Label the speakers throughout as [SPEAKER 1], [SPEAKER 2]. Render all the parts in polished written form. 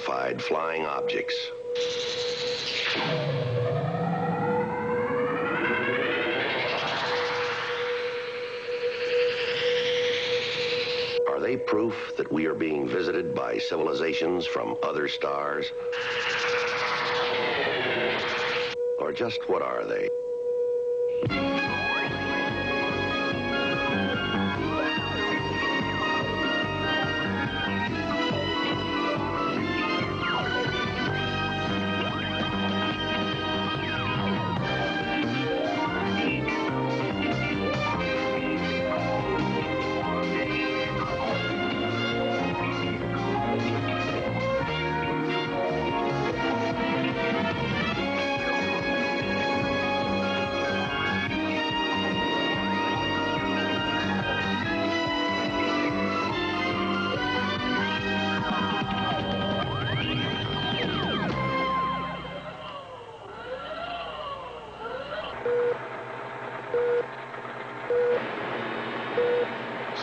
[SPEAKER 1] unidentified flying objects. Are they proof that we are being visited by civilizations from other stars? Or just what are they?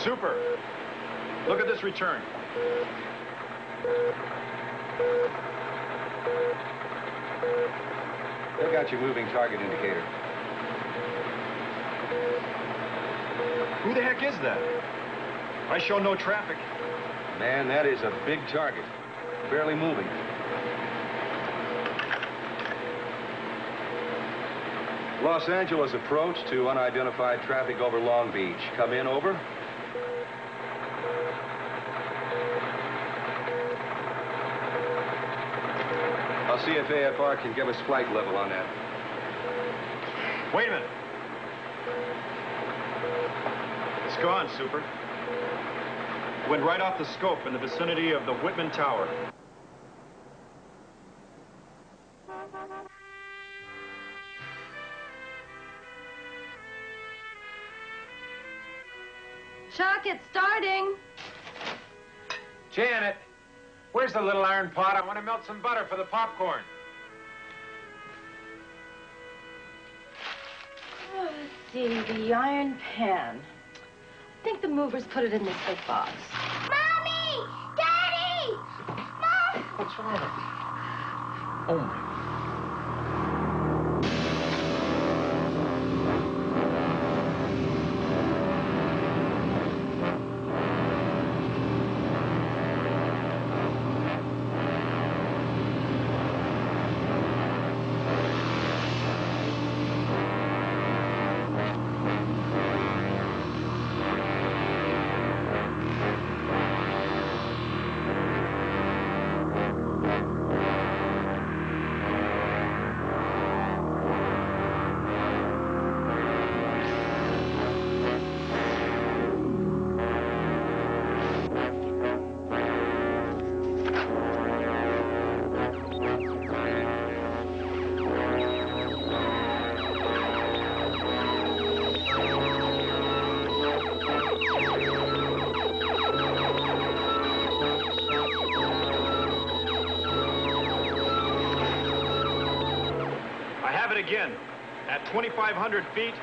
[SPEAKER 2] Super. Look at this return.
[SPEAKER 3] They got your moving target indicator.
[SPEAKER 2] Who the heck is that? I show no traffic.
[SPEAKER 3] Man, that is a big target. Barely moving. Los Angeles approach to unidentified traffic over Long Beach. Come in, over. I'll see if AFR can give us flight level on that.
[SPEAKER 2] Wait a minute. It's gone, Super. Went right off the scope in the vicinity of the Whitman Tower.
[SPEAKER 4] Chuck, it's starting.
[SPEAKER 5] Janet, where's the little iron pot? I want to melt some butter for the popcorn.
[SPEAKER 4] Oh, let's see, the iron pan. I think the movers put it in this big box.
[SPEAKER 6] Mommy! Daddy! Mom!
[SPEAKER 5] What's wrong? Oh, my.
[SPEAKER 2] Again, at 2,500 feet,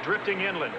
[SPEAKER 2] drifting inland.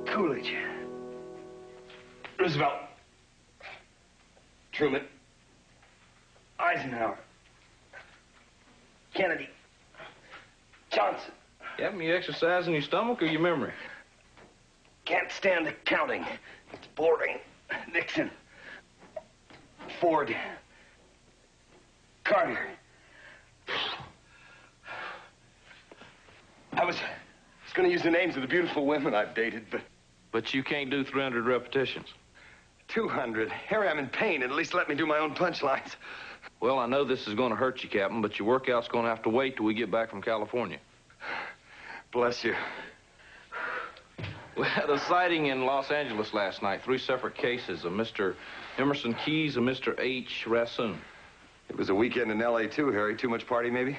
[SPEAKER 3] Coolidge. Roosevelt. Truman. Eisenhower. Kennedy. Johnson.
[SPEAKER 7] You having you exercising your stomach or your memory?
[SPEAKER 3] Can't stand the counting. It's boring. Nixon. Ford.
[SPEAKER 8] Carter. I was going to use the names of the beautiful women I've dated, but...
[SPEAKER 7] But you can't do 300 repetitions.
[SPEAKER 8] 200. Harry, I'm in pain. At least let me do my own punchlines.
[SPEAKER 7] Well, I know this is going to hurt you, Captain, but your workout's going to have to wait till we get back from California.
[SPEAKER 8] Bless you.
[SPEAKER 7] We had a sighting in Los Angeles last night. 3 separate cases of Mr. Emerson Keyes and Mr. H. Raccoon.
[SPEAKER 8] It was a weekend in L.A., too, Harry. Too much party, maybe?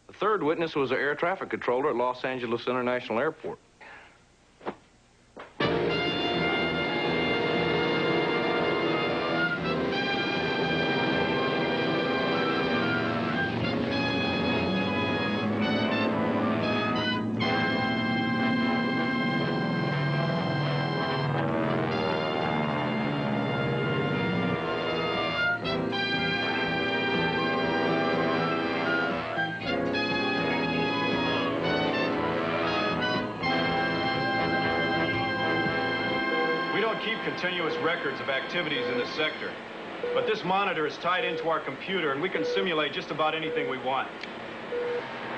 [SPEAKER 7] The third witness was an air traffic controller at Los Angeles International Airport.
[SPEAKER 2] Continuous records of activities in the sector. But this monitor is tied into our computer, and we can simulate just about anything we want.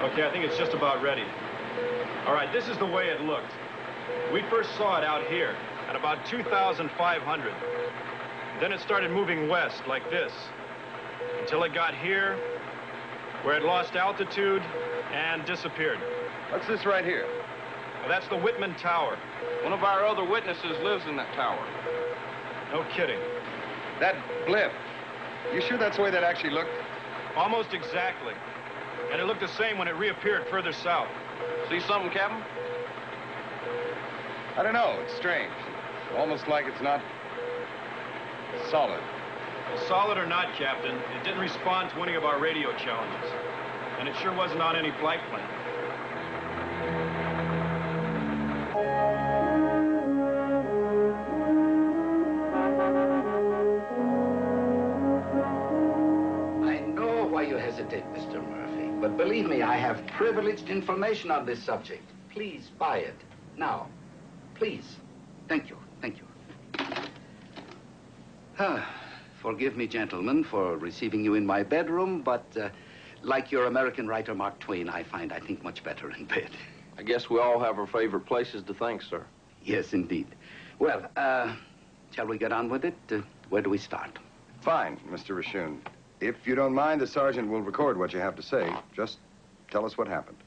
[SPEAKER 2] Okay, I think it's just about ready. All right, this is the way it looked. We first saw it out here at about 2,500. Then it started moving west like this until it got here, where it lost altitude and disappeared.
[SPEAKER 8] What's this right here?
[SPEAKER 2] Well, that's the Whitman Tower.
[SPEAKER 7] One of our other witnesses lives in that tower.
[SPEAKER 2] No kidding.
[SPEAKER 8] That blip. You sure that's the way that actually looked?
[SPEAKER 2] Almost exactly. And it looked the same when it reappeared further south.
[SPEAKER 7] See something, Captain?
[SPEAKER 8] I don't know. It's strange. Almost like it's not solid.
[SPEAKER 2] Well, solid or not, Captain, it didn't respond to any of our radio challenges. And it sure wasn't on any flight plan.
[SPEAKER 9] Mr. Murphy, but believe me, I have privileged information on this subject. Please buy it. Now. Please. Thank you. Thank you. Forgive me, gentlemen, for receiving you in my bedroom, but like your American writer Mark Twain, I think much better in bed.
[SPEAKER 7] I guess we all have our favorite places to think, sir.
[SPEAKER 9] Yes, indeed. Well, shall we get on with it? Where do we start?
[SPEAKER 8] Fine, Mr. Raccoon. If you don't mind, the sergeant will record what you have to say. Just tell us what happened.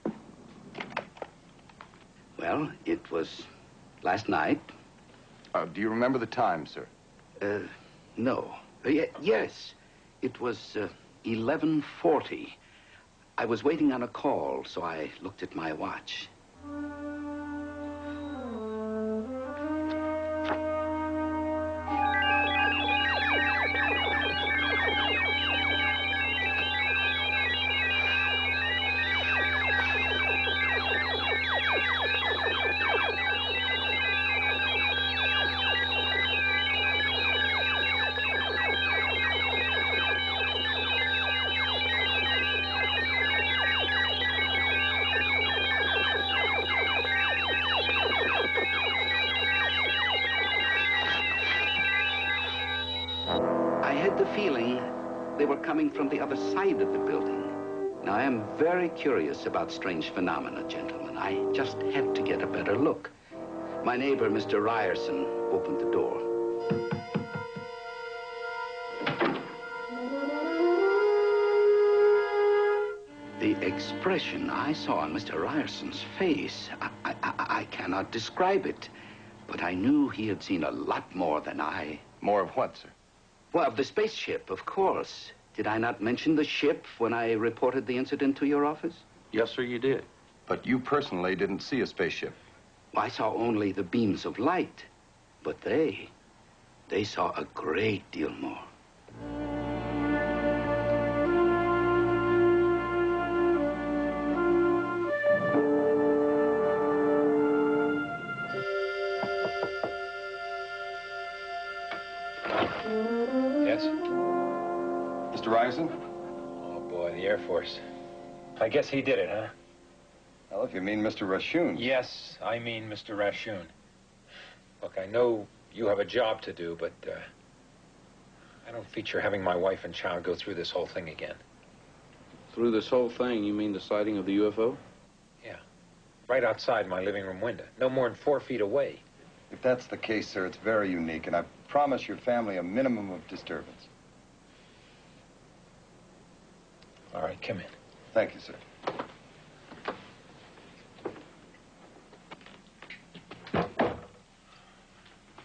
[SPEAKER 9] Well, it was last night.
[SPEAKER 8] Do you remember the time, sir?
[SPEAKER 9] No. Yes. It was 11:40. I was waiting on a call, so I looked at my watch. Coming from the other side of the building. Now, I am very curious about strange phenomena, gentlemen. I just had to get a better look. My neighbor, Mr. Ryerson, opened the door. The expression I saw on Mr. Ryerson's face, I cannot describe it. But I knew he had seen a lot more than I.
[SPEAKER 8] More of what, sir?
[SPEAKER 9] Well, of the spaceship, of course. Did I not mention the ship when I reported the incident to your office?
[SPEAKER 7] Yes, sir, you did.
[SPEAKER 8] But you personally didn't see a spaceship.
[SPEAKER 9] Well, I saw only the beams of light. But they saw a great deal more.
[SPEAKER 5] Yes?
[SPEAKER 8] Mr. Ryerson?
[SPEAKER 5] Oh, boy, the Air Force. I guess he did it, huh?
[SPEAKER 8] Well, if you mean Mr. Raccoon.
[SPEAKER 5] Yes, I mean Mr. Raccoon. Look, I know you have a job to do, but I don't feature having my wife and child go through this whole thing again.
[SPEAKER 7] Through this whole thing, you mean the sighting of the UFO?
[SPEAKER 5] Yeah. Right outside my living room window. No more than 4 feet away.
[SPEAKER 8] If that's the case, sir, it's very unique, and I promise your family a minimum of disturbance.
[SPEAKER 5] All right, come in.
[SPEAKER 8] Thank you, sir.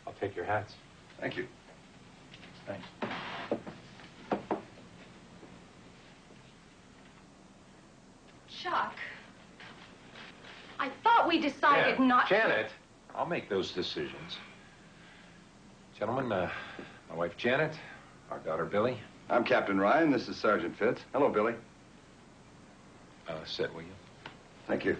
[SPEAKER 5] I'll take your hats.
[SPEAKER 8] Thank you.
[SPEAKER 5] Thanks.
[SPEAKER 4] Chuck, I thought we decided not to...
[SPEAKER 5] Janet, I'll make those decisions. Gentlemen, my wife Janet, our daughter Billy.
[SPEAKER 8] I'm Captain Ryan. This is Sergeant Fitz. Hello, Billy.
[SPEAKER 5] Sit, will you?
[SPEAKER 8] Thank you.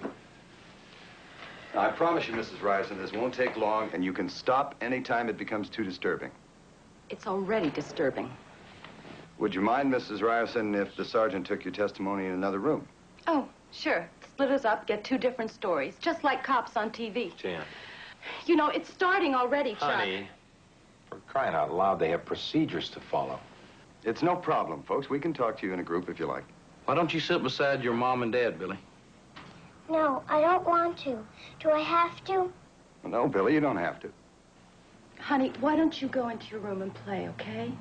[SPEAKER 8] Now, I promise you, Mrs. Ryerson, this won't take long, and you can stop anytime it becomes too disturbing.
[SPEAKER 4] It's already disturbing.
[SPEAKER 8] Would you mind, Mrs. Ryerson, if the sergeant took your testimony in another room?
[SPEAKER 4] Oh, sure. Split us up, get 2 different stories, just like cops on TV.
[SPEAKER 5] Jan.
[SPEAKER 4] You know, it's starting already, Chuck.
[SPEAKER 5] Honey, for crying out loud, they have procedures to follow.
[SPEAKER 8] It's no problem, folks. We can talk to you in a group if you like.
[SPEAKER 7] Why don't you sit beside your mom and dad, Billy?
[SPEAKER 6] No, I don't want to. Do I have to?
[SPEAKER 8] Well, no, Billy, you don't have to.
[SPEAKER 4] Honey, why don't you go into your room and play, okay?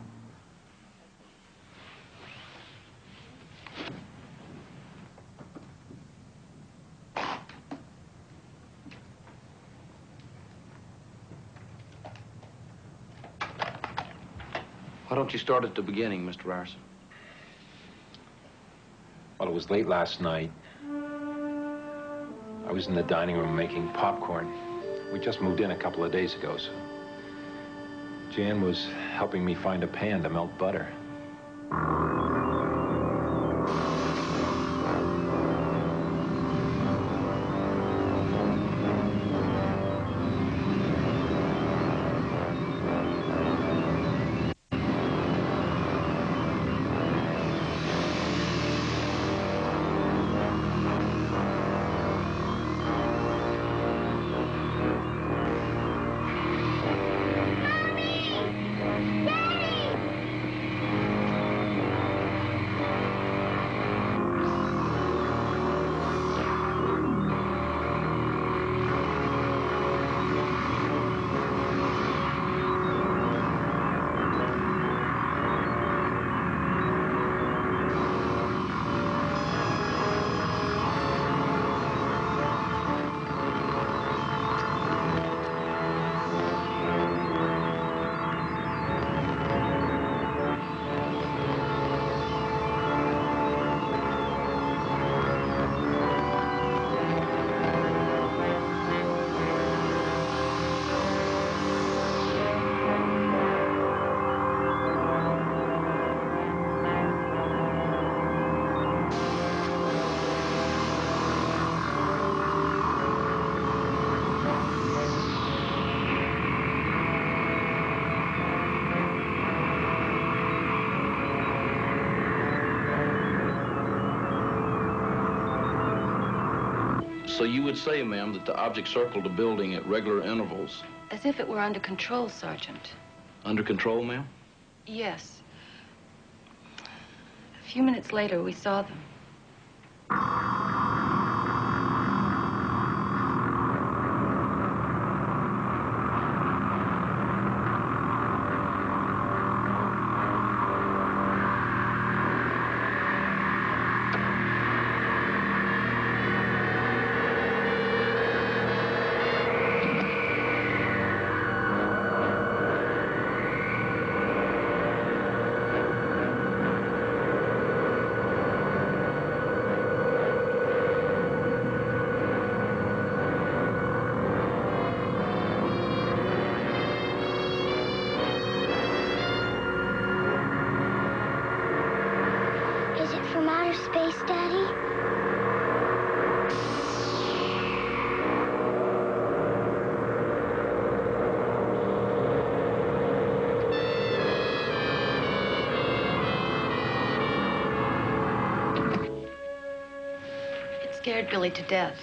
[SPEAKER 7] Why don't you start at the beginning, Mr. Ryerson?
[SPEAKER 5] Well, it was late last night. I was in the dining room making popcorn. We just moved in a couple of days ago, so Jan was helping me find a pan to melt butter.
[SPEAKER 7] So you would say, ma'am, that the object circled the building at regular intervals.
[SPEAKER 4] As if it were under control, Sergeant.
[SPEAKER 7] Under control, ma'am?
[SPEAKER 4] Yes. A few minutes later, we saw them.
[SPEAKER 6] Is it from outer space, Daddy?
[SPEAKER 4] It scared Billy to death.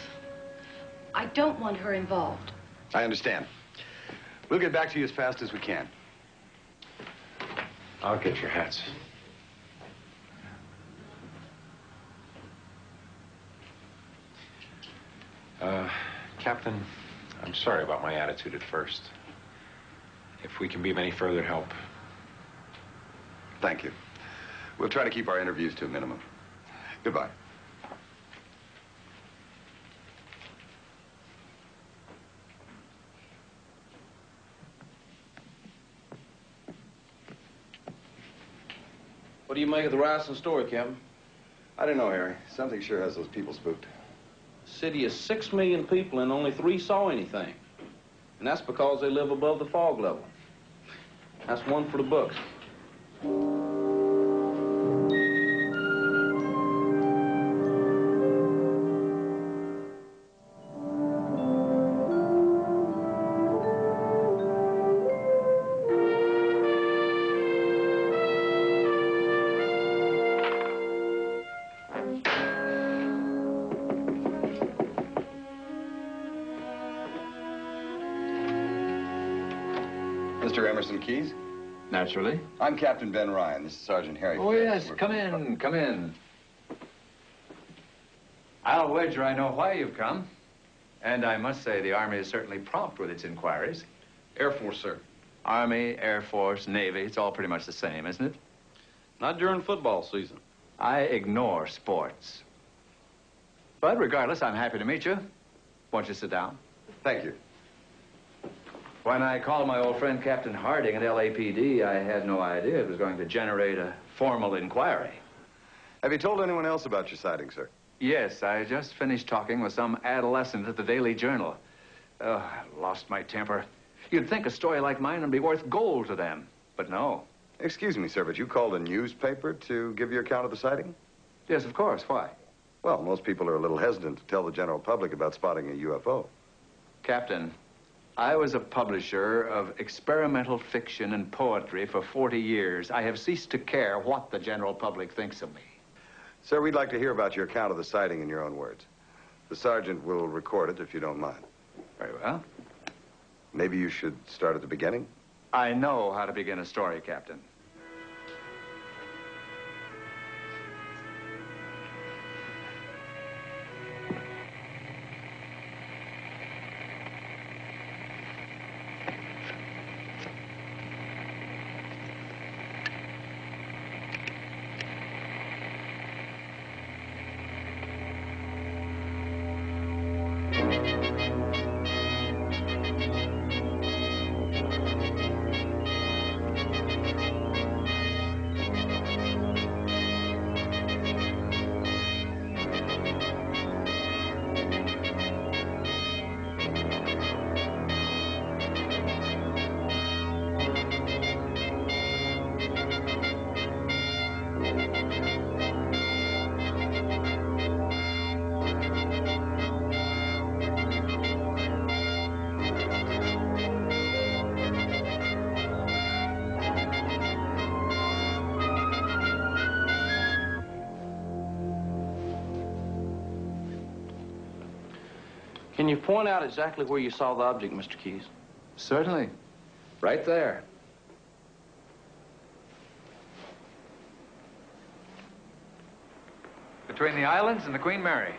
[SPEAKER 4] I don't want her involved.
[SPEAKER 8] I understand. We'll get back to you as fast as we can.
[SPEAKER 5] I'll get your hats. Captain, I'm sorry about my attitude at first. If we can be of any further help.
[SPEAKER 8] Thank you. We'll try to keep our interviews to a minimum. Goodbye.
[SPEAKER 7] What do you make of the Ryerson story, Captain?
[SPEAKER 8] I don't know, Harry. Something sure has those people spooked.
[SPEAKER 7] City of 6 million people and only 3 saw anything. And that's because they live above the fog level. That's one for the books.
[SPEAKER 8] Mr. Emerson Keys?
[SPEAKER 10] Naturally.
[SPEAKER 8] I'm Captain Ben Ryan. This is Sergeant Harry.
[SPEAKER 10] Oh, yes. Come in, come in. I'll wager I know why you've come. And I must say the Army is certainly prompt with its inquiries.
[SPEAKER 7] Air Force, sir.
[SPEAKER 10] Army, Air Force, Navy, it's all pretty much the same, isn't it?
[SPEAKER 7] Not during football season.
[SPEAKER 10] I ignore sports. But regardless, I'm happy to meet you. Won't you sit down?
[SPEAKER 8] Thank you.
[SPEAKER 10] When I called my old friend Captain Harding at LAPD, I had no idea it was going to generate a formal inquiry.
[SPEAKER 8] Have you told anyone else about your sighting, sir?
[SPEAKER 10] Yes, I just finished talking with some adolescent at the Daily Journal. I lost my temper. You'd think a story like mine would be worth gold to them, but no.
[SPEAKER 8] Excuse me, sir, but you called a newspaper to give your account of the sighting?
[SPEAKER 10] Yes, of course. Why?
[SPEAKER 8] Well, most people are a little hesitant to tell the general public about spotting a UFO.
[SPEAKER 10] Captain, I was a publisher of experimental fiction and poetry for 40 years. I have ceased to care what the general public thinks of me.
[SPEAKER 8] Sir, we'd like to hear about your account of the sighting in your own words. The sergeant will record it if you don't mind.
[SPEAKER 10] Very well.
[SPEAKER 8] Maybe you should start at the beginning?
[SPEAKER 10] I know how to begin a story, Captain.
[SPEAKER 7] Can you point out exactly where you saw the object, Mr. Keys?
[SPEAKER 10] Certainly. Right there. Between the islands and the Queen Mary.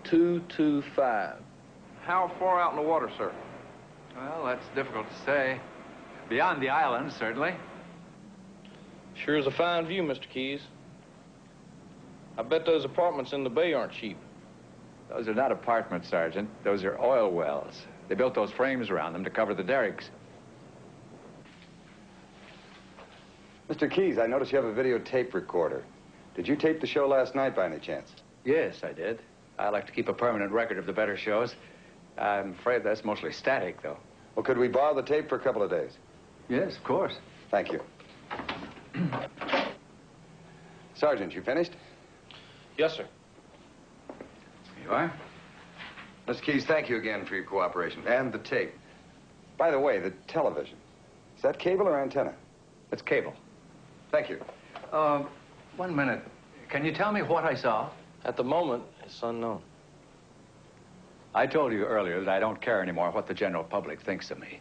[SPEAKER 7] 225. How far out in the water, sir?
[SPEAKER 10] Well, that's difficult to say. Beyond the islands, certainly.
[SPEAKER 7] Sure is a fine view, Mr. Keys. I bet those apartments in the bay aren't cheap.
[SPEAKER 10] Those are not apartments, Sergeant. Those are oil wells. They built those frames around them to cover the derricks.
[SPEAKER 8] Mr. Keys, I notice you have a videotape recorder. Did you tape the show last night by any chance?
[SPEAKER 10] Yes, I did. I like to keep a permanent record of the better shows. I'm afraid that's mostly static, though.
[SPEAKER 8] Well, could we borrow the tape for a couple of days?
[SPEAKER 10] Yes, of course.
[SPEAKER 8] Thank you. Sergeant, you finished?
[SPEAKER 7] Yes, sir.
[SPEAKER 10] Here you are.
[SPEAKER 8] Mr. Keys, thank you again for your cooperation. And the tape. By the way, the television. Is that cable or antenna?
[SPEAKER 10] It's cable.
[SPEAKER 8] Thank you.
[SPEAKER 10] 1 minute. Can you tell me what I saw?
[SPEAKER 7] At the moment, it's unknown.
[SPEAKER 10] I told you earlier that I don't care anymore what the general public thinks of me.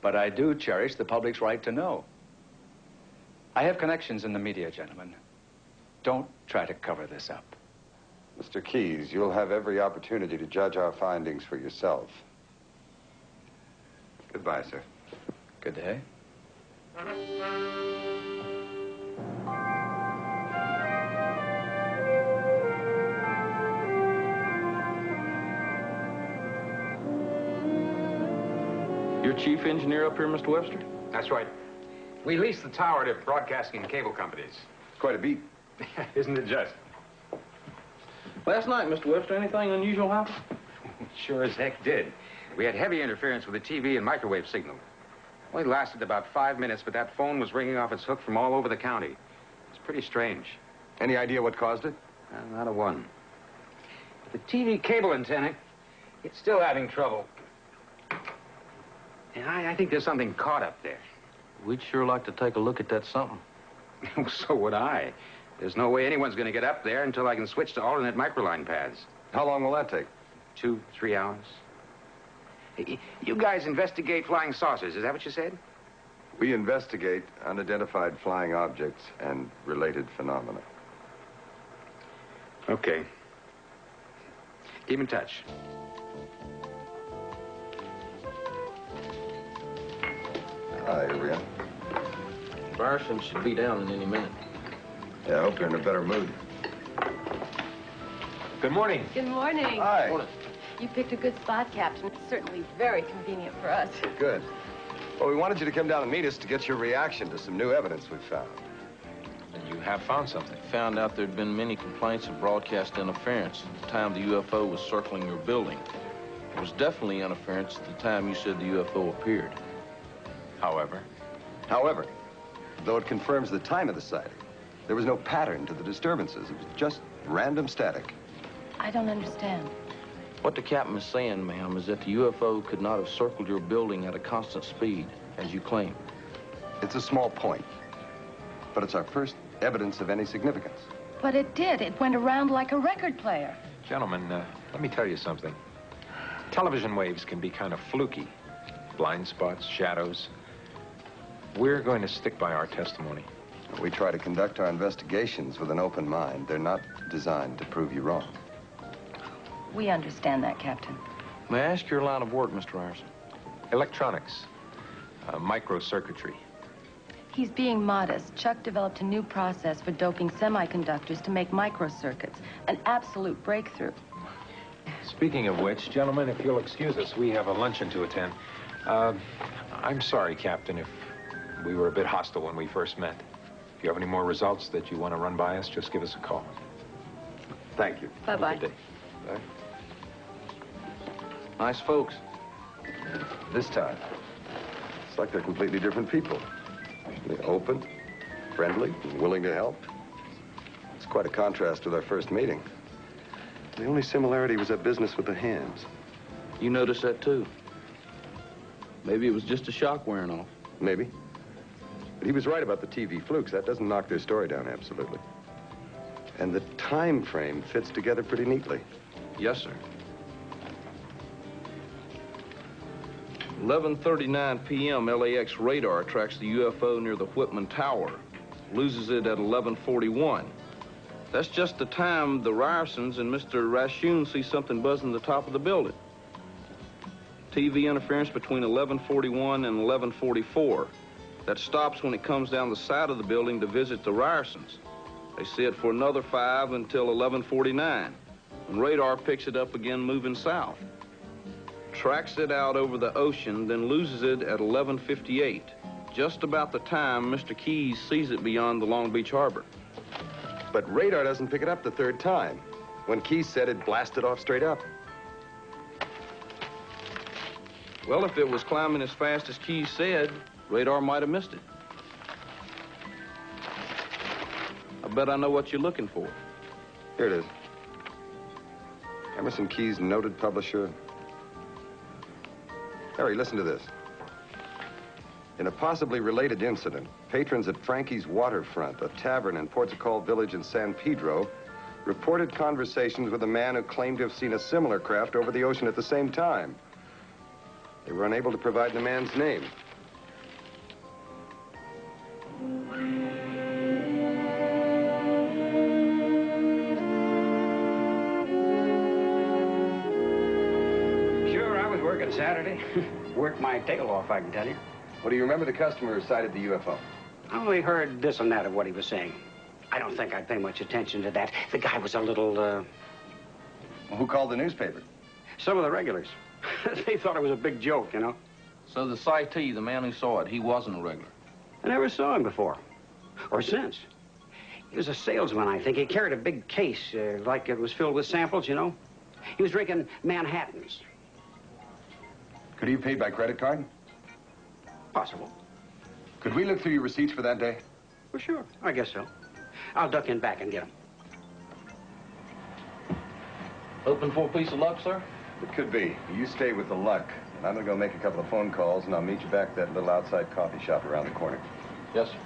[SPEAKER 10] But I do cherish the public's right to know. I have connections in the media, gentlemen. Don't try to cover this up.
[SPEAKER 8] Mr. Keyes, you'll have every opportunity to judge our findings for yourself. Goodbye, sir.
[SPEAKER 10] Good day.
[SPEAKER 7] You're chief engineer up here, Mr. Webster?
[SPEAKER 5] That's right. We lease the tower to broadcasting and cable companies.
[SPEAKER 8] Quite a beat.
[SPEAKER 5] Isn't it just?
[SPEAKER 7] Last night, Mr. Webster, anything unusual happen?
[SPEAKER 11] Sure as heck did. We had heavy interference with the TV and microwave signal. Only lasted about 5 minutes, but that phone was ringing off its hook from all over the county. It's pretty strange.
[SPEAKER 8] Any idea what caused it?
[SPEAKER 11] Not a one. The TV cable antenna, it's still having trouble. And I think there's something caught up there.
[SPEAKER 7] We'd sure like to take a look at that something.
[SPEAKER 11] So would I. There's no way anyone's going to get up there until I can switch to alternate microline paths.
[SPEAKER 8] How long will that take?
[SPEAKER 11] 2-3 hours. Hey, you guys investigate flying saucers, is that what you said?
[SPEAKER 8] We investigate unidentified flying objects and related phenomena.
[SPEAKER 11] Okay. Keep in touch.
[SPEAKER 8] Hi, Ria.
[SPEAKER 7] Ryerson should be down in any minute.
[SPEAKER 8] Yeah, I hope you're in a better mood.
[SPEAKER 5] Good morning.
[SPEAKER 4] Good morning.
[SPEAKER 8] Hi.
[SPEAKER 7] Morning.
[SPEAKER 4] You picked a good spot, Captain. It's certainly very convenient for us.
[SPEAKER 8] Good. Well, we wanted you to come down and meet us to get your reaction to some new evidence we've found.
[SPEAKER 5] And you have found something.
[SPEAKER 7] Found out there'd been many complaints of broadcast interference at the time the UFO was circling your building. It was definitely interference at the time you said the UFO appeared.
[SPEAKER 5] However,
[SPEAKER 8] though it confirms the time of the sighting, there was no pattern to the disturbances. It was just random static.
[SPEAKER 4] I don't understand.
[SPEAKER 7] What the captain is saying, ma'am, is that the UFO could not have circled your building at a constant speed, as you claim.
[SPEAKER 8] It's a small point, but it's our first evidence of any significance.
[SPEAKER 4] But it did. It went around like a record player.
[SPEAKER 5] gentlemen, let me tell you something. Television waves can be kind of fluky. Blind spots, shadows. We're going to stick by our testimony.
[SPEAKER 8] We try to conduct our investigations with an open mind. They're not designed to prove you wrong.
[SPEAKER 4] We understand that, Captain.
[SPEAKER 7] May I ask your line of work, Mr. Ryerson?
[SPEAKER 5] Electronics, microcircuitry.
[SPEAKER 4] He's being modest. Chuck developed a new process for doping semiconductors to make microcircuits. An absolute breakthrough.
[SPEAKER 5] Speaking of which, gentlemen, if you'll excuse us, we have a luncheon to attend. I'm sorry, Captain, if we were a bit hostile when we first met. If you have any more results that you want to run by us, just give us a call.
[SPEAKER 8] Thank you.
[SPEAKER 4] Bye-bye.
[SPEAKER 5] Good day.
[SPEAKER 8] Bye.
[SPEAKER 7] Nice folks.
[SPEAKER 8] This time, it's like they're completely different people. They're open, friendly, and willing to help. It's quite a contrast with our first meeting. The only similarity was that business with the hands.
[SPEAKER 7] You noticed that, too. Maybe it was just a shock wearing off.
[SPEAKER 8] Maybe. But he was right about the TV flukes. That doesn't knock their story down absolutely. And the time frame fits together pretty neatly.
[SPEAKER 7] Yes, sir. 11:39 p.m., LAX radar tracks the UFO near the Whitman Tower. Loses it at 11:41. That's just the time the Ryersons and Mr. Rashun see something buzzing the top of the building. TV interference between 11:41 and 11:44. That stops when it comes down the side of the building to visit the Ryersons. They see it for another 5 until 11:49. And radar picks it up again moving south. Tracks it out over the ocean, then loses it at 11:58. Just about the time Mr. Keyes sees it beyond the Long Beach harbor.
[SPEAKER 8] But radar doesn't pick it up the third time. When Keyes said it blasted off straight up.
[SPEAKER 7] Well, if it was climbing as fast as Keyes said, radar might have missed it. I bet I know what you're looking for.
[SPEAKER 8] Here it is. Emerson Keyes, noted publisher. Harry, listen to this. In a possibly related incident, patrons at Frankie's Waterfront, a tavern in Portugal Village in San Pedro, reported conversations with a man who claimed to have seen a similar craft over the ocean at the same time. They were unable to provide the man's name.
[SPEAKER 12] Saturday. Worked my tail off, I can tell you.
[SPEAKER 8] Well, do you remember the customer who sighted the UFO?
[SPEAKER 12] I only heard this and that of what he was saying. I don't think I'd pay much attention to that. The guy was a little,
[SPEAKER 8] Well, who called the newspaper?
[SPEAKER 12] Some of the regulars. They thought it was a big joke, you know.
[SPEAKER 7] So the citee, the man who saw it, he wasn't a regular?
[SPEAKER 12] I never saw him before. Or since. He was a salesman, I think. He carried a big case, like it was filled with samples, you know. He was drinking Manhattans.
[SPEAKER 8] Could he have paid by credit card?
[SPEAKER 12] Possible.
[SPEAKER 8] Could we look through your receipts for that day?
[SPEAKER 12] Well, sure. I guess so. I'll duck in back and get him.
[SPEAKER 7] Open for a piece of luck, sir?
[SPEAKER 8] It could be. You stay with the luck, and I'm going to go make a couple of phone calls, and I'll meet you back at that little outside coffee shop around the corner.
[SPEAKER 7] Yes, sir.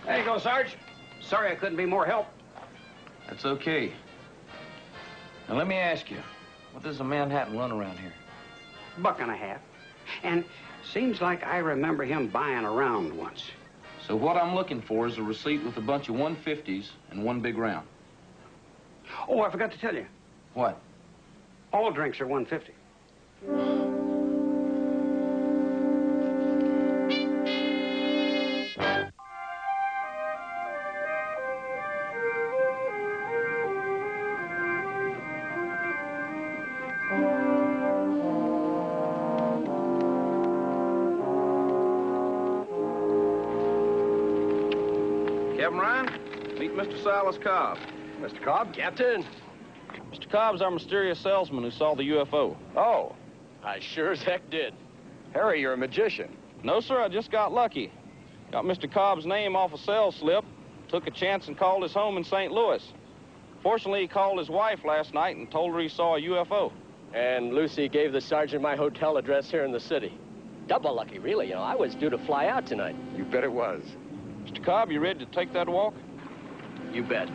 [SPEAKER 12] There you go, Sarge. Sorry I couldn't be more help.
[SPEAKER 7] That's okay. Now, let me ask you, what does a Manhattan run around here?
[SPEAKER 12] $1.50. And seems like I remember him buying around once.
[SPEAKER 7] So what I'm looking for is a receipt with a bunch of 150s and one big round.
[SPEAKER 12] Oh, I forgot to tell you.
[SPEAKER 7] What?
[SPEAKER 12] All drinks are $1.50.
[SPEAKER 7] Captain Ryan, meet Mr. Silas Cobb.
[SPEAKER 8] Mr. Cobb?
[SPEAKER 13] Captain.
[SPEAKER 7] Mr. Cobb's our mysterious salesman who saw the UFO.
[SPEAKER 13] Oh, I sure as heck did.
[SPEAKER 8] Harry, you're a magician.
[SPEAKER 7] No, sir, I just got lucky. Got Mr. Cobb's name off a sales slip, took a chance and called his home in St. Louis. Fortunately, he called his wife last night and told her he saw a UFO.
[SPEAKER 13] And Lucy gave the sergeant my hotel address here in the city. Double lucky, really. You know, I was due to fly out tonight.
[SPEAKER 8] You bet it was.
[SPEAKER 7] Mr. Cobb, you ready to take that walk?
[SPEAKER 13] You bet.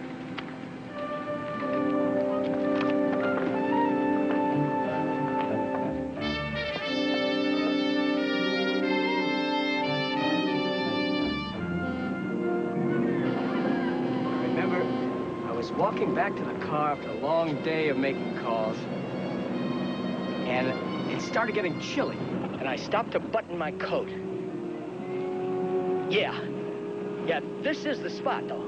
[SPEAKER 13] Remember, I was walking back to the car after a long day of making calls, and it started getting chilly, and I stopped to button my coat. Yeah, this is the spot, though.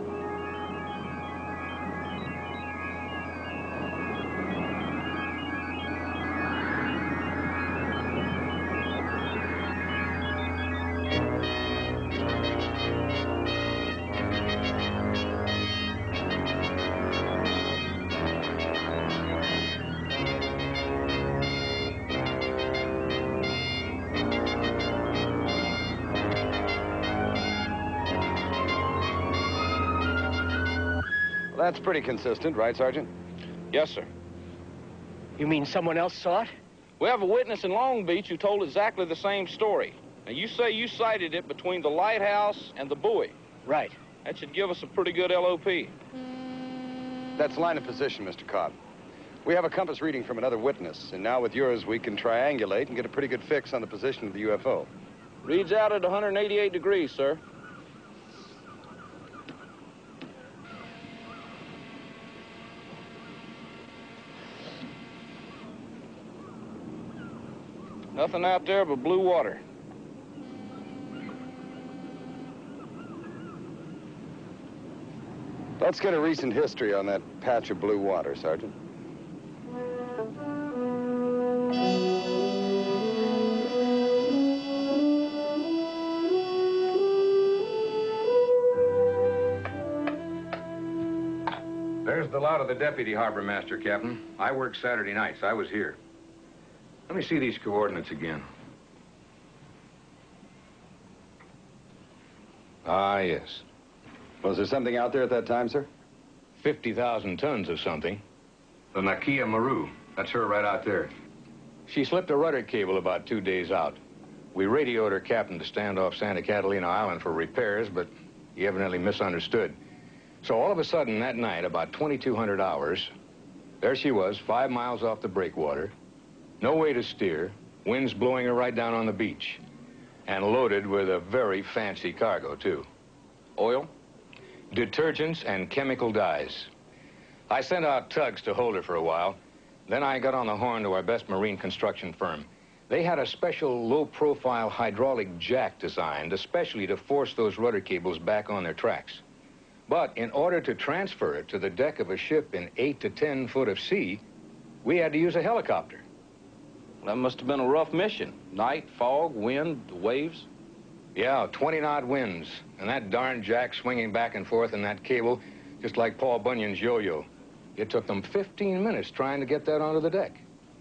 [SPEAKER 8] That's pretty consistent, right, Sergeant?
[SPEAKER 7] Yes, sir.
[SPEAKER 13] You mean someone else saw it?
[SPEAKER 7] We have a witness in Long Beach who told exactly the same story. Now, you say you sighted it between the lighthouse and the buoy.
[SPEAKER 13] Right.
[SPEAKER 7] That should give us a pretty good LOP.
[SPEAKER 8] That's line of position, Mr. Cobb. We have a compass reading from another witness, and now with yours, we can triangulate and get a pretty good fix on the position of the UFO.
[SPEAKER 7] Reads out at 188 degrees, sir. Nothing out there but blue water.
[SPEAKER 8] Let's get a recent history on that patch of blue water, Sergeant.
[SPEAKER 11] There's the lot of the deputy harbor master, Captain. I work Saturday nights. I was here. Let me see these coordinates again. Ah, yes.
[SPEAKER 8] Was there something out there at that time, sir?
[SPEAKER 11] 50,000 tons of something. The Nakia Maru. That's her right out there. She slipped a rudder cable about 2 days out. We radioed her captain to stand off Santa Catalina Island for repairs, but he evidently misunderstood. So all of a sudden that night, about 2200 hours, there she was, 5 miles off the breakwater, no way to steer, winds blowing her right down on the beach, and loaded with a very fancy cargo, too.
[SPEAKER 7] Oil?
[SPEAKER 11] Detergents and chemical dyes. I sent out tugs to hold her for a while. Then I got on the horn to our best marine construction firm. They had a special low-profile hydraulic jack designed especially to force those rudder cables back on their tracks. But in order to transfer it to the deck of a ship in 8 to 10 foot of sea, we had to use a helicopter.
[SPEAKER 7] That must have been a rough mission. Night, fog, wind, waves.
[SPEAKER 11] Yeah, 20-knot winds, and that darn jack swinging back and forth in that cable, just like Paul Bunyan's yo-yo. It took them 15 minutes trying to get that onto the deck.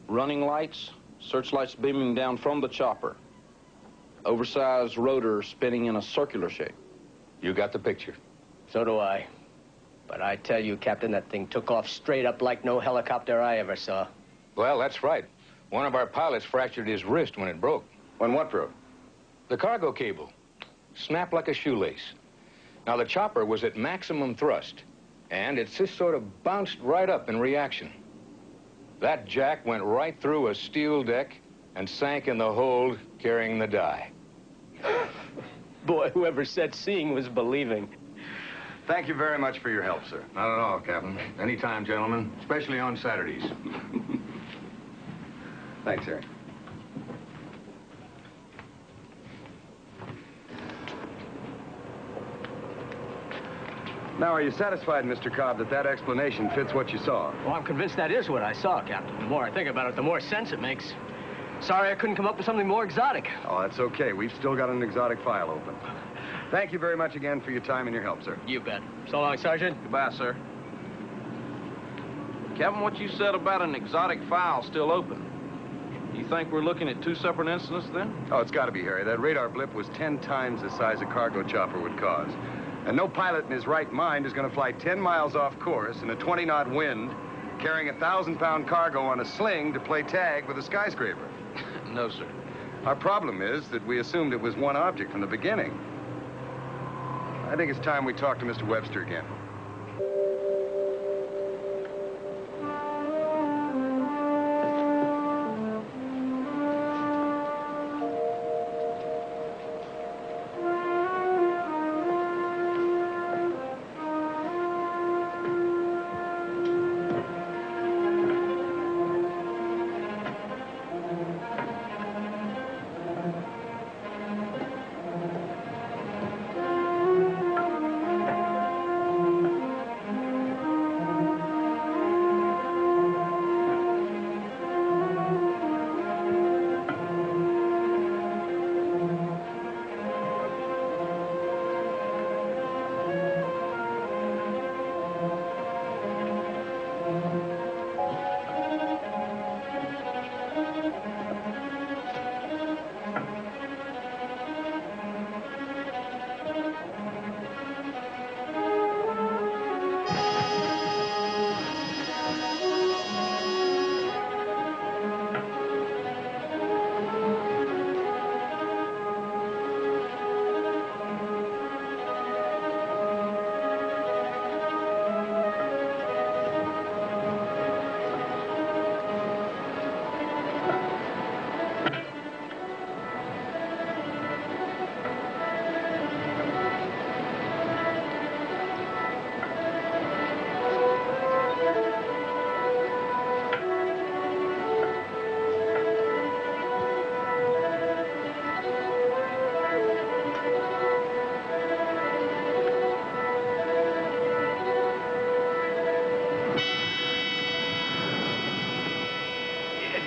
[SPEAKER 7] Running lights, searchlights beaming down from the chopper. Oversized rotor spinning in a circular shape.
[SPEAKER 11] You got the picture.
[SPEAKER 13] So do I. But I tell you, Captain, that thing took off straight up like no helicopter I ever saw.
[SPEAKER 11] Well, that's right. One of our pilots fractured his wrist when it broke.
[SPEAKER 8] When what broke?
[SPEAKER 11] The cargo cable. Snapped like a shoelace. Now, the chopper was at maximum thrust, and it just sort of bounced right up in reaction. That jack went right through a steel deck and sank in the hold carrying the die.
[SPEAKER 13] Boy, whoever said seeing was believing.
[SPEAKER 8] Thank you very much for your help, sir.
[SPEAKER 11] Not at all, Captain. Anytime, gentlemen, especially on Saturdays.
[SPEAKER 8] Thanks, Harry. Now, are you satisfied, Mr. Cobb, that that explanation fits what you saw?
[SPEAKER 13] Well, I'm convinced that is what I saw, Captain. The more I think about it, the more sense it makes. Sorry I couldn't come up with something more exotic.
[SPEAKER 8] Oh, that's okay. We've still got an exotic file open. Thank you very much again for your time and your help, sir.
[SPEAKER 13] You bet. So long, Sergeant.
[SPEAKER 7] Goodbye, sir. Captain, what you said about an exotic file still open, you think we're looking at two separate incidents then?
[SPEAKER 8] Oh, it's got to be, Harry. That radar blip was 10 times the size a cargo chopper would cause. And no pilot in his right mind is going to fly 10 miles off course in a 20-knot wind, carrying a 1,000-pound cargo on a sling to play tag with a skyscraper.
[SPEAKER 7] No, sir.
[SPEAKER 8] Our problem is that we assumed it was one object from the beginning. I think it's time we talk to Mr. Webster again.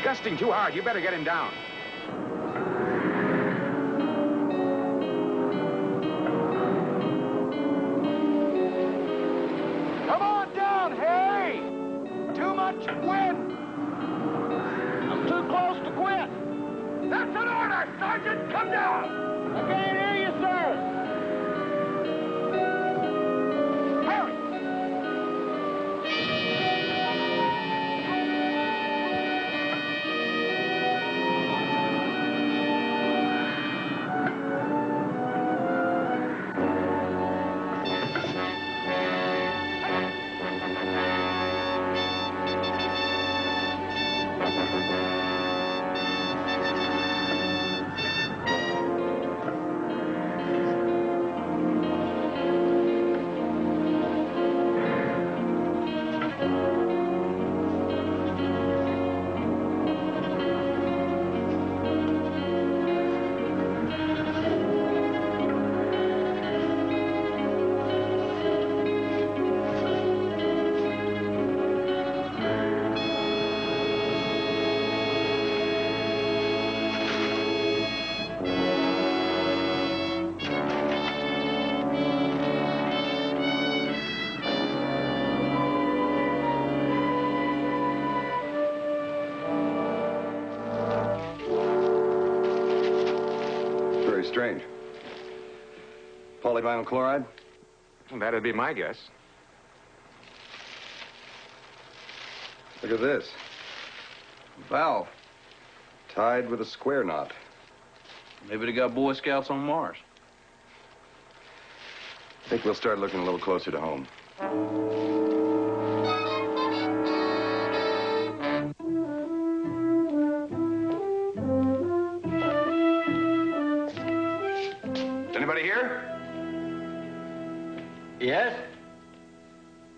[SPEAKER 10] Gusting too hard. You better get him down.
[SPEAKER 14] Come on down, Harry! Too much wind! I'm too close to quit. That's an order! Sergeant, come down! I can't hear you, sir. Harry!
[SPEAKER 8] Very strange. Polyvinyl chloride?
[SPEAKER 5] That'd be my guess.
[SPEAKER 8] Look at this.
[SPEAKER 7] Valve.
[SPEAKER 8] Tied with a square knot.
[SPEAKER 7] Maybe they got Boy Scouts on Mars.
[SPEAKER 8] I think we'll start looking a little closer to home. Anybody here?
[SPEAKER 12] Yes?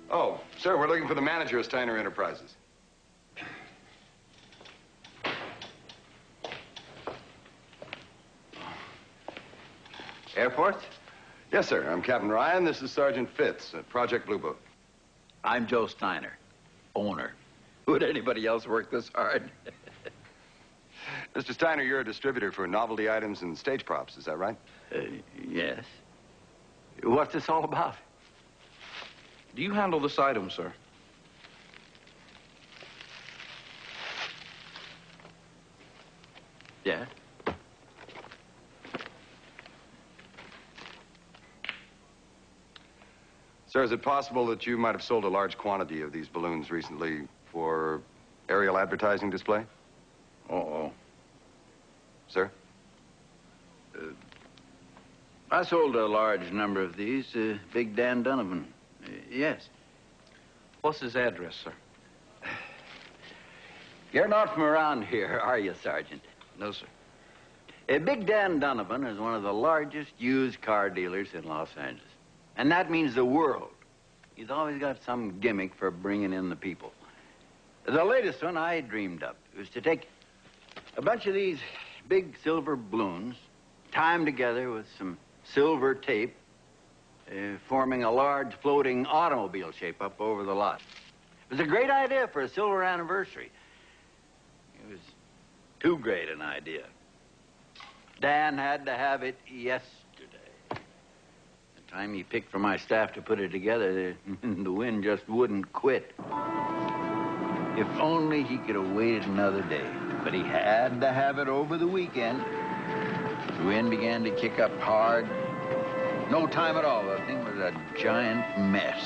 [SPEAKER 8] Oh, sir, we're looking for the manager of Steiner Enterprises.
[SPEAKER 9] Airport?
[SPEAKER 8] Yes, sir. I'm Captain Ryan. This is Sergeant Fitz at Project Blue Book.
[SPEAKER 9] I'm Joe Steiner, owner. Would anybody else work this hard?
[SPEAKER 8] Mr. Steiner, you're a distributor for novelty items and stage props, is that right?
[SPEAKER 9] Yes. What's this all about?
[SPEAKER 7] Do you handle this item, sir?
[SPEAKER 9] Yeah.
[SPEAKER 8] Sir, is it possible that you might have sold a large quantity of these balloons recently for aerial advertising display?
[SPEAKER 9] Uh-oh.
[SPEAKER 8] Sir?
[SPEAKER 9] I sold a large number of these to Big Dan Donovan. Yes.
[SPEAKER 7] What's his address, sir?
[SPEAKER 9] You're not from around here, are you, Sergeant?
[SPEAKER 7] No, sir.
[SPEAKER 9] Big Dan Donovan is one of the largest used car dealers in Los Angeles. And that means the world. He's always got some gimmick for bringing in the people. The latest one I dreamed up was to take a bunch of these big silver balloons, tie them together with some silver tape, forming a large floating automobile shape up over the lot. It was a great idea for a silver anniversary. It was too great an idea. Dan had to have it yesterday. The time he picked for my staff to put it together, the wind just wouldn't quit. If only he could have waited another day. But he had to have it over the weekend. The wind began to kick up hard. No time at all. The thing was a giant mess.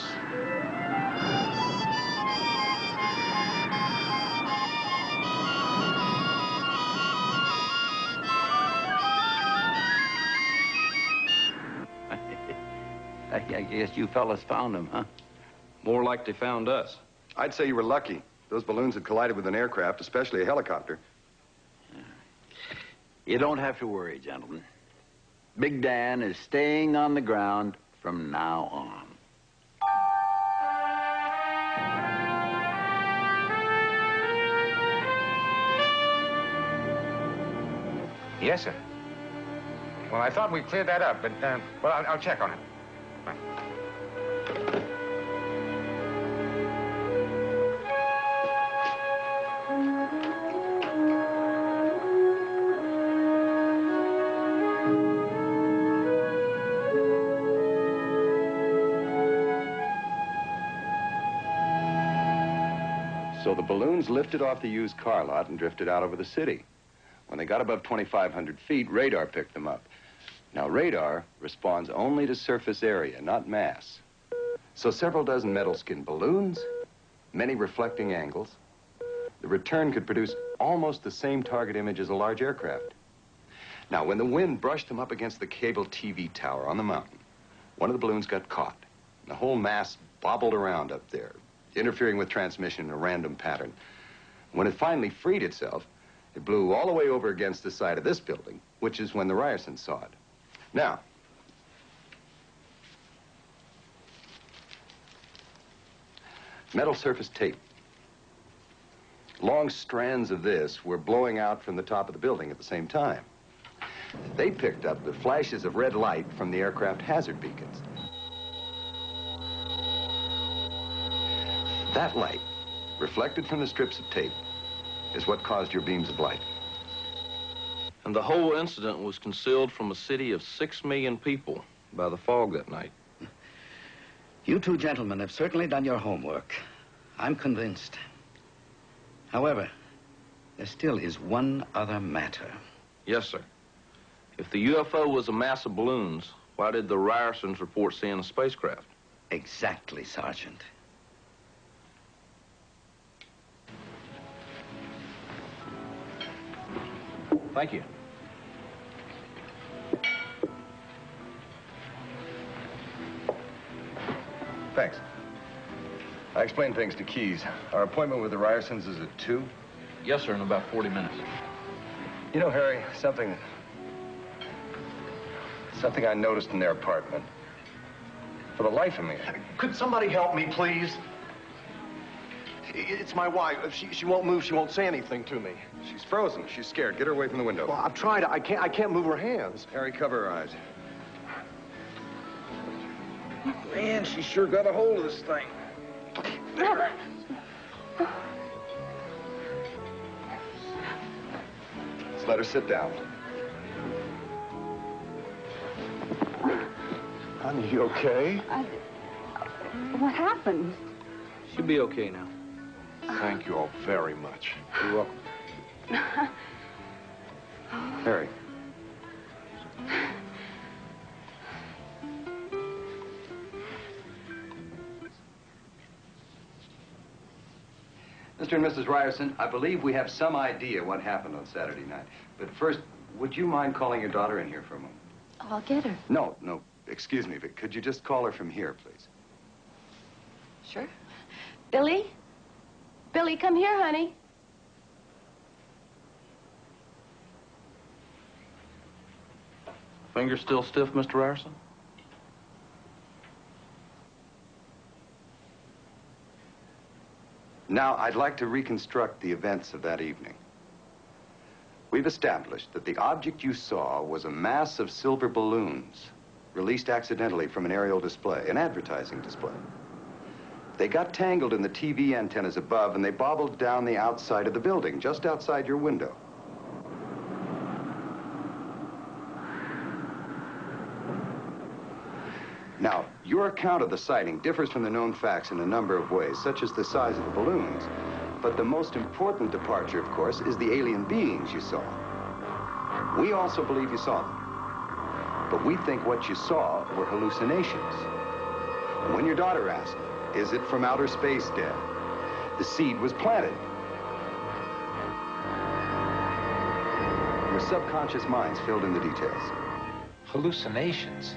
[SPEAKER 9] I guess you fellas found him, huh?
[SPEAKER 7] More like they found us.
[SPEAKER 8] I'd say you were lucky. Those balloons had collided with an aircraft, especially a helicopter.
[SPEAKER 9] You don't have to worry, gentlemen. Big Dan is staying on the ground from now on.
[SPEAKER 5] Yes, sir. Well, I thought we cleared that up, but, well, I'll check on it. Bye.
[SPEAKER 8] So the balloons lifted off the used car lot and drifted out over the city. When they got above 2,500 feet, radar picked them up. Now, radar responds only to surface area, not mass. So several dozen metal-skinned balloons, many reflecting angles. The return could produce almost the same target image as a large aircraft. Now, when the wind brushed them up against the cable TV tower on the mountain, one of the balloons got caught. The whole mass bobbled around up there, interfering with transmission in a random pattern. When it finally freed itself, it blew all the way over against the side of this building, which is when the Ryersons saw it. Now, metal surface tape. Long strands of this were blowing out from the top of the building at the same time. They picked up the flashes of red light from the aircraft hazard beacons. That light, reflected from the strips of tape, is what caused your beams of light.
[SPEAKER 7] And the whole incident was concealed from a city of 6 million people by the fog that night.
[SPEAKER 9] You two gentlemen have certainly done your homework. I'm convinced. However, there still is one other matter.
[SPEAKER 7] Yes, sir. If the UFO was a mass of balloons, why did the Ryersons report seeing a spacecraft?
[SPEAKER 9] Exactly, Sergeant.
[SPEAKER 3] Thank you. Thanks. I explained things to Keyes. Our appointment with the Ryersons is at 2.
[SPEAKER 7] Yes, sir, in about 40 minutes.
[SPEAKER 3] You know, Harry, something I noticed in their apartment. For the life of me.
[SPEAKER 15] Could somebody help me, please? It's my wife. She won't move. She won't say anything to me.
[SPEAKER 8] She's frozen. She's scared. Get her away from the window.
[SPEAKER 15] Well, I've tried. I can't move her hands.
[SPEAKER 8] Harry, cover her eyes.
[SPEAKER 15] Man, she sure got a hold of this thing.
[SPEAKER 8] Let's let her sit down.
[SPEAKER 15] Honey, you okay?
[SPEAKER 16] What happened?
[SPEAKER 7] She'll be okay now.
[SPEAKER 15] Thank you all very much.
[SPEAKER 8] You're welcome. Harry. Mr. and Mrs. Ryerson, I believe we have some idea what happened on Saturday night. But first, would you mind calling your daughter in here for a moment?
[SPEAKER 4] Oh, I'll get her.
[SPEAKER 8] No, excuse me, but could you just call her from here, please?
[SPEAKER 4] Sure. Billy? Billy, come here, honey.
[SPEAKER 7] Finger still stiff, Mr. Ryerson?
[SPEAKER 8] Now, I'd like to reconstruct the events of that evening. We've established that the object you saw was a mass of silver balloons released accidentally from an aerial display, an advertising display. They got tangled in the TV antennas above, and they bobbled down the outside of the building, just outside your window. Now, your account of the sighting differs from the known facts in a number of ways, such as the size of the balloons. But the most important departure, of course, is the alien beings you saw. We also believe you saw them. But we think what you saw were hallucinations. And when your daughter asked, "Is it from outer space, Dad?" the seed was planted. Your subconscious minds filled in the details.
[SPEAKER 5] Hallucinations?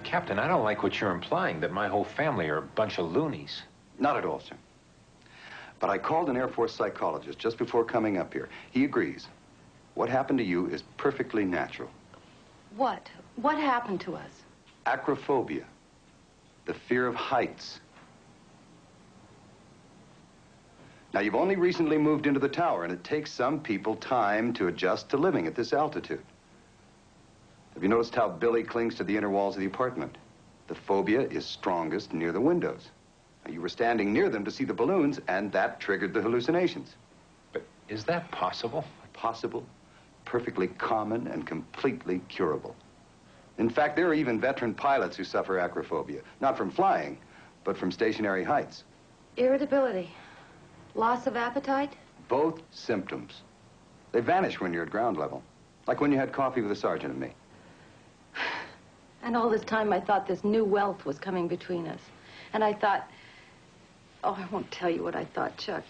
[SPEAKER 5] Captain, I don't like what you're implying, that my whole family are a bunch of loonies.
[SPEAKER 8] Not at all, sir. But I called an Air Force psychologist just before coming up here. He agrees. What happened to you is perfectly natural.
[SPEAKER 4] What? What happened to us?
[SPEAKER 8] Acrophobia. The fear of heights. Now, you've only recently moved into the tower, and it takes some people time to adjust to living at this altitude. Have you noticed how Billy clings to the inner walls of the apartment? The phobia is strongest near the windows. Now, you were standing near them to see the balloons, and that triggered the hallucinations.
[SPEAKER 5] But is that possible?
[SPEAKER 8] Possible, perfectly common, and completely curable. In fact, there are even veteran pilots who suffer acrophobia, not from flying, but from stationary heights.
[SPEAKER 4] Irritability. Loss of appetite?
[SPEAKER 8] Both symptoms. They vanish when you're at ground level, like when you had coffee with the sergeant and me.
[SPEAKER 4] And all this time I thought this new wealth was coming between us. And I thought... Oh, I won't tell you what I thought, Chuck.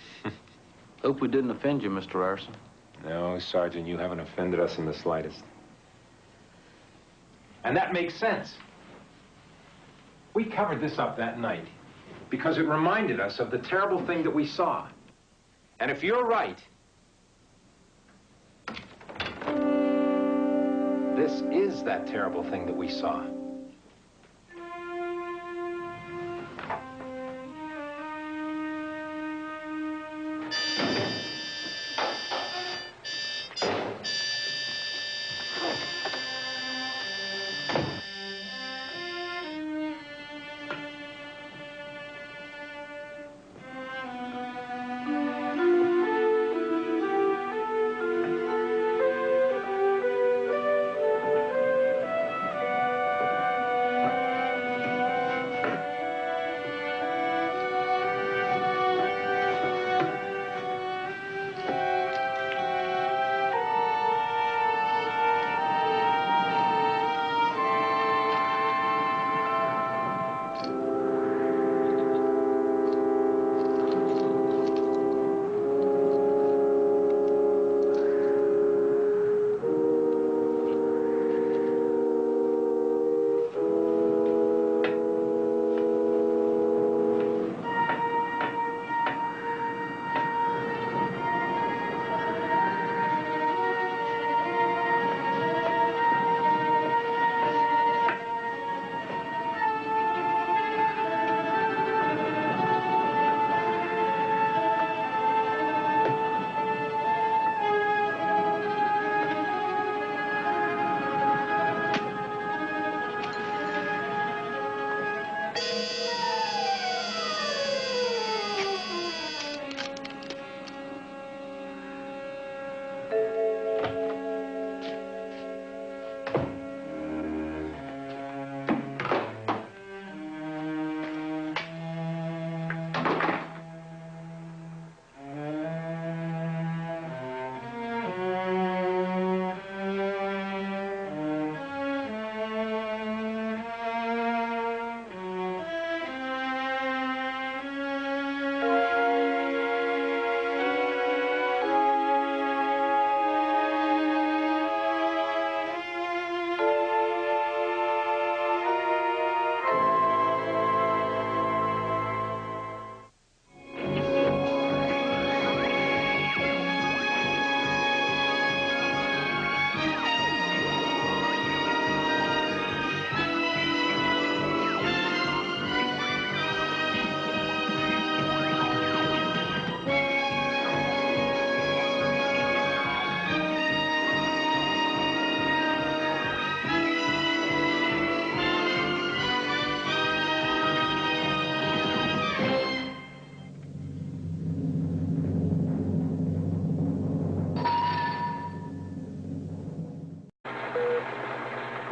[SPEAKER 7] Hope we didn't offend you, Mr. Ryerson.
[SPEAKER 5] No, Sergeant, you haven't offended us in the slightest. And that makes sense. We covered this up that night because it reminded us of the terrible thing that we saw. And if you're right, this is that terrible thing that we saw.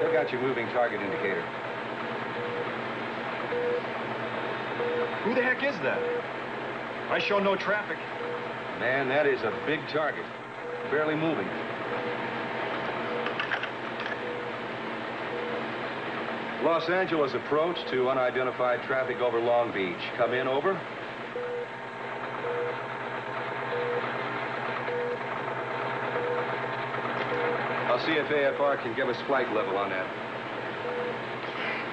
[SPEAKER 3] Still got your moving target indicator.
[SPEAKER 2] Who the heck is that? I show no traffic.
[SPEAKER 3] Man, that is a big target. Barely moving. Los Angeles approach to unidentified traffic over Long Beach. Come in, over. I'll see if AFR can give us flight level on that.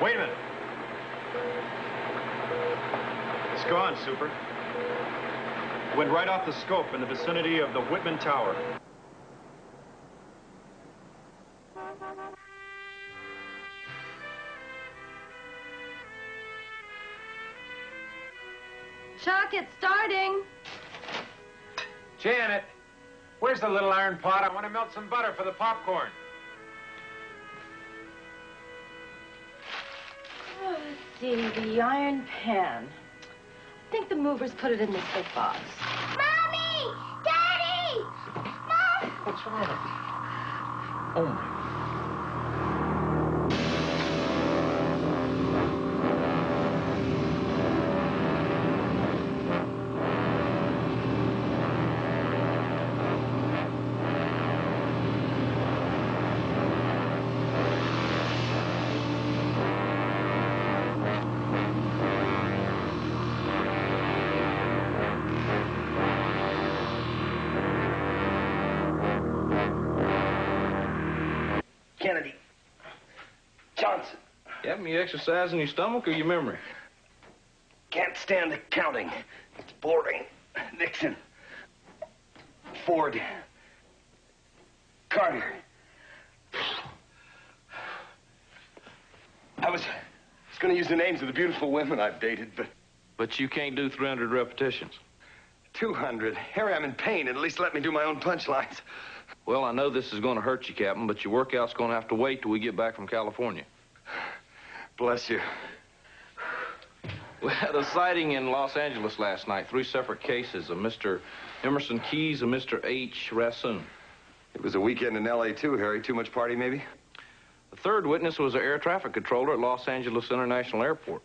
[SPEAKER 2] Wait a minute. It's gone, Super. Went right off the scope in the vicinity of the Whitman Tower.
[SPEAKER 4] Chuck, it's starting.
[SPEAKER 5] Janet, where's the little iron pot? I want to melt some butter for the popcorn.
[SPEAKER 4] Oh, let's see, the iron pan. I think the movers put it in this big box.
[SPEAKER 6] Mommy! Daddy! Mom!
[SPEAKER 5] What's wrong? Oh, my.
[SPEAKER 12] Kennedy. Johnson.
[SPEAKER 7] You having any exercise in your stomach or your memory?
[SPEAKER 12] Can't stand the counting. It's boring. Nixon. Ford. Carter. I was going to use the names of the beautiful women I've dated, but...
[SPEAKER 7] But you can't do 300 repetitions.
[SPEAKER 12] 200. Harry, I'm in pain. At least let me do my own punchlines.
[SPEAKER 7] Well, I know this is going to hurt you, Captain, but your workout's going to have to wait till we get back from California.
[SPEAKER 12] Bless you.
[SPEAKER 7] We had a sighting in Los Angeles last night. 3 separate cases, of Mr. Emerson Keyes and Mr. H. Rassoon.
[SPEAKER 8] It was a weekend in L.A. too, Harry. Too much party, maybe?
[SPEAKER 7] The third witness was an air traffic controller at Los Angeles International Airport.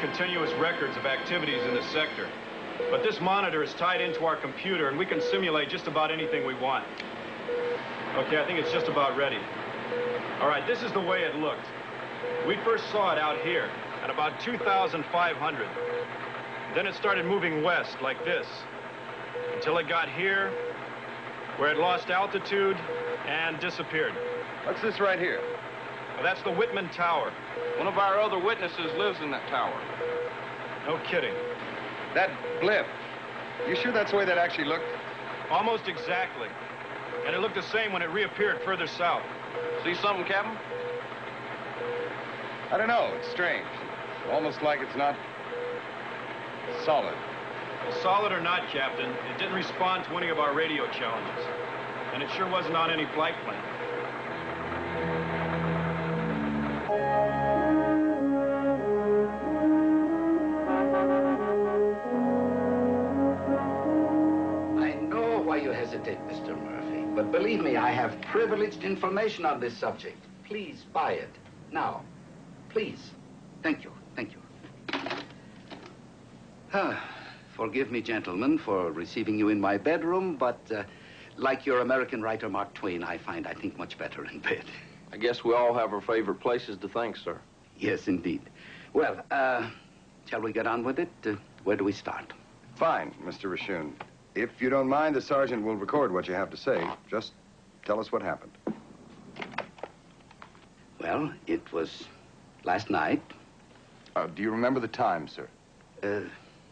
[SPEAKER 2] Continuous records of activities in the sector. But this monitor is tied into our computer, and we can simulate just about anything we want. Okay, I think it's just about ready. All right, this is the way it looked. We first saw it out here at about 2,500. Then it started moving west like this, until it got here, where it lost altitude and disappeared.
[SPEAKER 8] What's this right here?
[SPEAKER 2] Well, that's the Whitman Tower.
[SPEAKER 7] One of our other witnesses lives in that tower.
[SPEAKER 2] No kidding.
[SPEAKER 8] That blip. You sure that's the way that actually looked?
[SPEAKER 2] Almost exactly. And it looked the same when it reappeared further south.
[SPEAKER 7] See something, Captain?
[SPEAKER 8] I don't know. It's strange. Almost like it's not solid.
[SPEAKER 2] Well, solid or not, Captain, it didn't respond to any of our radio challenges. And it sure wasn't on any flight plan.
[SPEAKER 9] Mr. Murphy, but believe me, I have privileged information on this subject. Please buy it. Now. Please. Thank you. Thank you. Forgive me, gentlemen, for receiving you in my bedroom, but like your American writer Mark Twain, I think much better in bed.
[SPEAKER 7] I guess we all have our favorite places to think, sir.
[SPEAKER 9] Yes, indeed. Well, shall we get on with it? Where do we start?
[SPEAKER 8] Fine, Mr. Rashoon. If you don't mind, the sergeant will record what you have to say. Just tell us what happened.
[SPEAKER 9] Well, it was last night.
[SPEAKER 8] Do you remember the time, sir?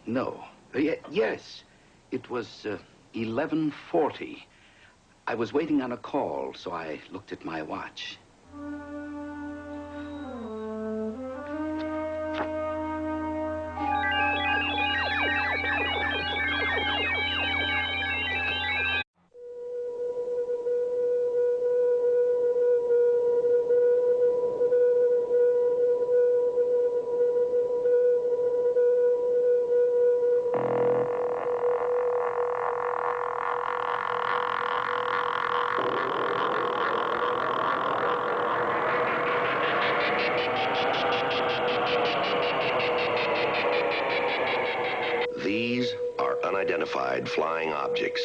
[SPEAKER 9] No. Yes. It was 11:40. I was waiting on a call, so I looked at my watch.
[SPEAKER 1] These are unidentified flying objects.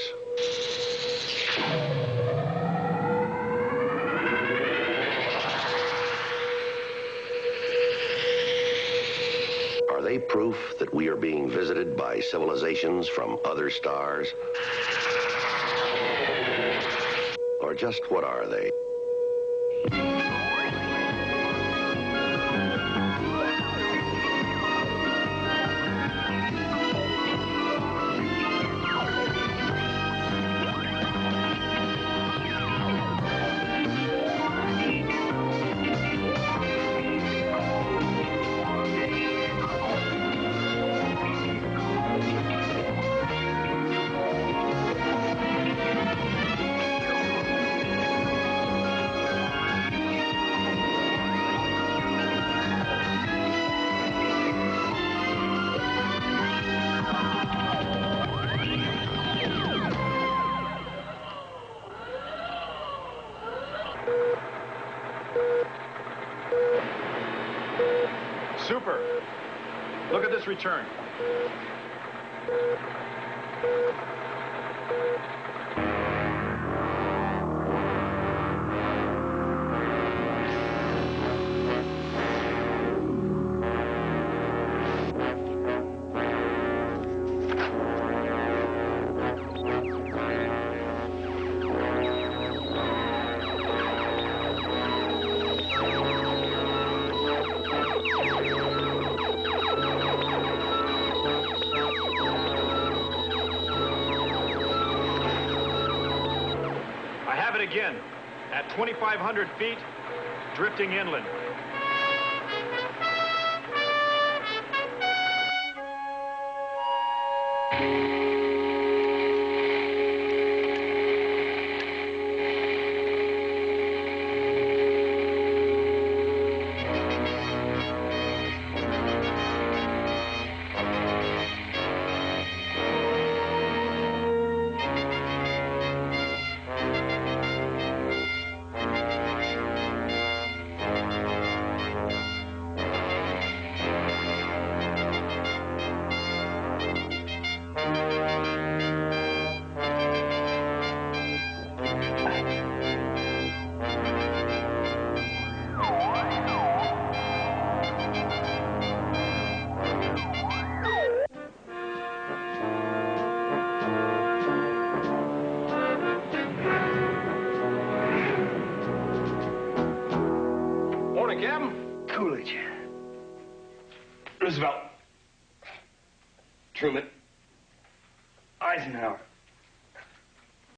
[SPEAKER 1] Are they proof that we are being visited by civilizations from other stars? Or just what are they?
[SPEAKER 2] Super. Look at this return. Again, at 2,500 feet, drifting inland.
[SPEAKER 3] Morning, Captain.
[SPEAKER 12] Coolidge. Roosevelt. Truman. Eisenhower.